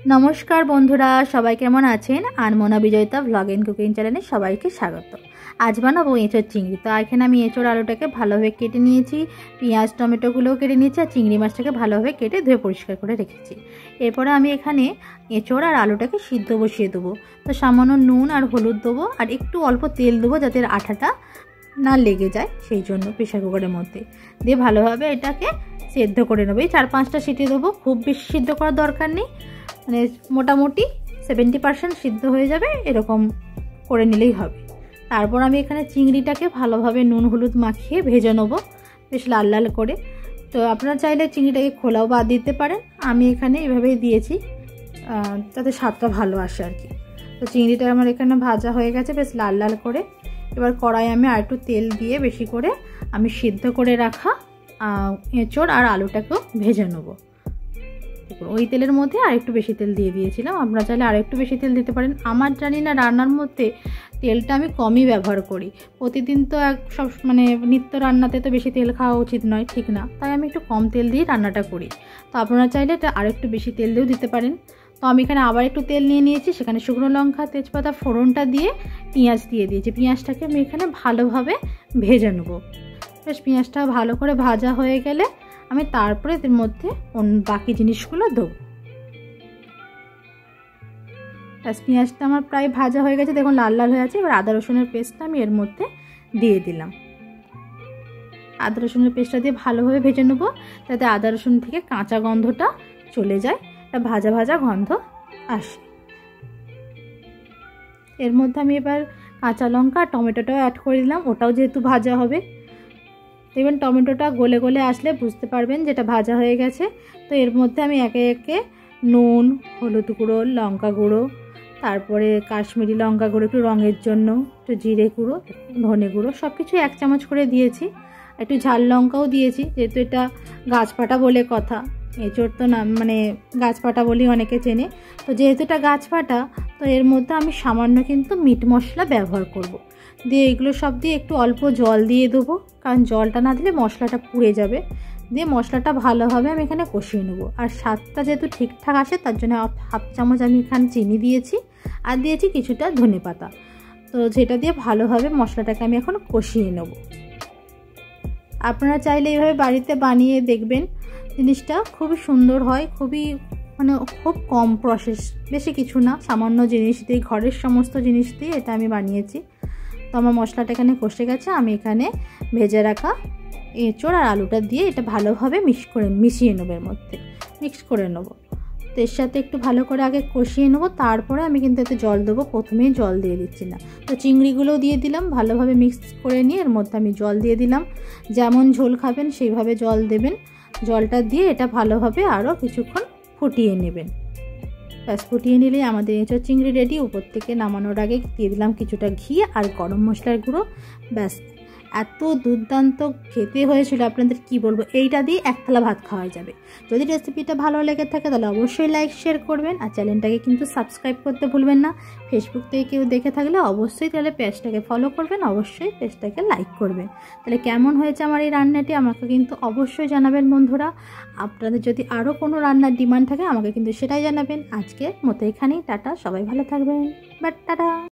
नमस्कार बंधुरा सबाई केमन आছেন আনমনা বিজয়িতা ব্লগ এন্ড কুকিং চ্যানেলে সবাইকে স্বাগত। আজ বানাবো এঁচোড় চিংড়ি। তো এখানে আমি এঁচোড় আলুটাকে ভালোভাবে কেটে নিয়েছি, পেঁয়াজ টমেটোগুলোও কেটে নিয়েছি আর চিংড়ি মাছটাকে ভালোভাবে কেটে ধুয়ে পরিষ্কার করে রেখেছি। এরপরে আমি এখানে এঁচোড় আর আলুটাকে সিদ্ধ বসিয়ে দেবো। তো সামান্য নুন আর হলুদ দেবো আর একটু অল্প তেল দেবো যাতে আঠাটা না লেগে যায়, সেই জন্য প্রেশার কুকারের মধ্যে দিয়ে ভালোভাবে এটাকে সেদ্ধ করে নেবো। এই 4-5টা সিটি দেবো, খুব বেশি সিদ্ধ করার দরকার নেই, মানে মোটামুটি 70% সিদ্ধ হয়ে যাবে এরকম করে নিলেই হবে। তারপর আমি এখানে চিংড়িটাকে ভালোভাবে নুন হলুদ মাখিয়ে ভেজে নেবো বেশ লাল লাল করে। তো আপনারা চাইলে চিংড়িটাকে খোলাও বাদ দিতে পারেন, আমি এখানে এভাবেই দিয়েছি যাতে স্বাদটা ভালো আসে আর কি। তো চিংড়িটা আমার এখানে ভাজা হয়ে গেছে বেশ লাল লাল করে। এবার কড়াই আমি আর একটু তেল দিয়ে বেশি করে আমি সিদ্ধ করে রাখা এঁচোড় আর আলুটাকেও ভেজে নেবো। ওই তেলের মধ্যে আর একটু বেশি তেল দিয়ে দিয়েছিলাম, আপনারা চাইলে আর একটু বেশি তেল দিতে পারেন। আমার জানি না রান্নার মধ্যে তেলটা আমি কমই ব্যবহার করি, প্রতিদিন তো সব মানে নিত্য রান্নাতে তো বেশি তেল খাওয়া উচিত নয়, ঠিক না, তাই আমি একটু কম তেল দিয়ে রান্নাটা করি। তো আপনারা চাইলে এটা আর একটু বেশি তেল দিয়েও দিতে পারেন। তো আমি এখানে আবার একটু তেল নিয়ে নিয়েছি, সেখানে শুকনো লঙ্কা তেজপাতা ফোড়নটা দিয়ে পেঁয়াজ দিয়ে দিয়েছি। পেঁয়াজটাকে আমি এখানে ভালোভাবে ভেজে নেবো। বেশ পেঁয়াজটা ভালো করে ভাজা হয়ে গেলে আমি তারপরে এর মধ্যে বাকি জিনিসগুলো দেবো। পেঁয়াজটা আমার প্রায় ভাজা হয়ে গেছে, দেখুন লাল লাল হয়ে আছে। এবার আদা রসুনের পেস্টটা আমি এর মধ্যে দিয়ে দিলাম। আদা রসুনের পেস্টটা দিয়ে ভালোভাবে ভেজে নেবো যাতে আদা রসুন থেকে কাঁচা গন্ধটা চলে যায়, একটা ভাজা ভাজা গন্ধ আসে। এর মধ্যে আমি এবার কাঁচা লঙ্কা টমেটোটাও অ্যাড করে দিলাম, ওটাও যেহেতু ভাজা হবে। দেখবেন টমেটোটা গলে গলে আসলে বুঝতে পারবেন যেটা ভাজা হয়ে গেছে। তো এর মধ্যে আমি একে একে নুন, হলুদ গুঁড়ো, লঙ্কা গুঁড়ো, তারপরে কাশ্মীরি লঙ্কা গুঁড়ো একটু রঙের জন্য, একটু জিরে গুঁড়ো, ধনে গুঁড়ো সব কিছু 1 চামচ করে দিয়েছি। একটু ঝাল লঙ্কাও দিয়েছি, যেহেতু এটা গাছপাটা বলে কথা, এঁচোড় তো না মানে গাছপাটা বলেই অনেকে চেনে। তো যেহেতু এটা গাছপাটা, তো এর মধ্যে আমি সামান্য কিন্তু মিট মশলা ব্যবহার করব। দিয়ে এগুলো সব দিয়ে একটু অল্প জল দিয়ে দেবো, কারণ জলটা না দিলে মশলাটা পুড়ে যাবে। দিয়ে মশলাটা ভালোভাবে আমি এখানে কষিয়ে নেবো। আর স্বাদটা যেহেতু ঠিকঠাক আসে তার জন্য 1/2 চামচ আমি এখানে চিনি দিয়েছি আর দিয়েছি কিছুটা ধনেপাতা। তো যেটা দিয়ে ভালোভাবে মশলাটাকে আমি এখন কষিয়ে নেব। আপনারা চাইলে এইভাবে বাড়িতে বানিয়ে দেখবেন, জিনিসটা খুবই সুন্দর হয়, খুবই মানে খুব কম প্রসেস, বেশি কিছু না, সামান্য জিনিস দিয়ে ঘরের সমস্ত জিনিস দিয়ে এটা আমি বানিয়েছি। তো আমার মশলাটা এখানে কষে গেছে, আমি এখানে ভেজে রাখা এঁচোড় আর আলুটা দিয়ে এটা ভালোভাবে মিশিয়ে নেবো, এর মধ্যে মিক্স করে নেবো। তো এর সাথে একটু ভালো করে আগে কষিয়ে নেবো, তারপরে আমি কিন্তু এতে জল দেবো, প্রথমেই জল দিয়ে দিচ্ছি না। তো চিংড়িগুলোও দিয়ে দিলাম, ভালোভাবে মিক্স করে নিয়ে এর মধ্যে আমি জল দিয়ে দিলাম। যেমন ঝোল খাবেন সেইভাবে জল দেবেন। জলটা দিয়ে এটা ভালোভাবে আরও কিছুক্ষণ ফুটিয়ে নেবেন। ব্যাস ফুটিয়ে নিলেই আমাদের এঁচোড় চিংড়ি রেডি। উপর থেকে নামানোর আগে দিয়ে দিলাম কিছুটা ঘি আর গরম মশলার গুঁড়ো। ব্যাস এত দুর্দান্ত খেতে হয়েছিল, আপনাদের কি বলবো, এইটা দিয়ে 1 থালা ভাত খাওয়া যাবে। যদি রেসিপিটা ভালো লেগে থাকে তাহলে অবশ্যই লাইক শেয়ার করবেন আর চ্যানেলটাকে কিন্তু সাবস্ক্রাইব করতে ভুলবেন না। ফেসবুক থেকে কেউ দেখে থাকলে অবশ্যই তাহলে পেজটাকে ফলো করবেন, অবশ্যই পেজটাকে লাইক করবেন। তাহলে কেমন হয়েছে আমার এই রান্নাটি আমাকে কিন্তু অবশ্যই জানাবেন বন্ধুরা। আপনাদের যদি আরও কোনো রান্নার ডিমান্ড থাকে আমাকে কিন্তু সেটাই জানাবেন। আজকের মতো এখানেই, টাটা, সবাই ভালো থাকবেন, বাট টাটা।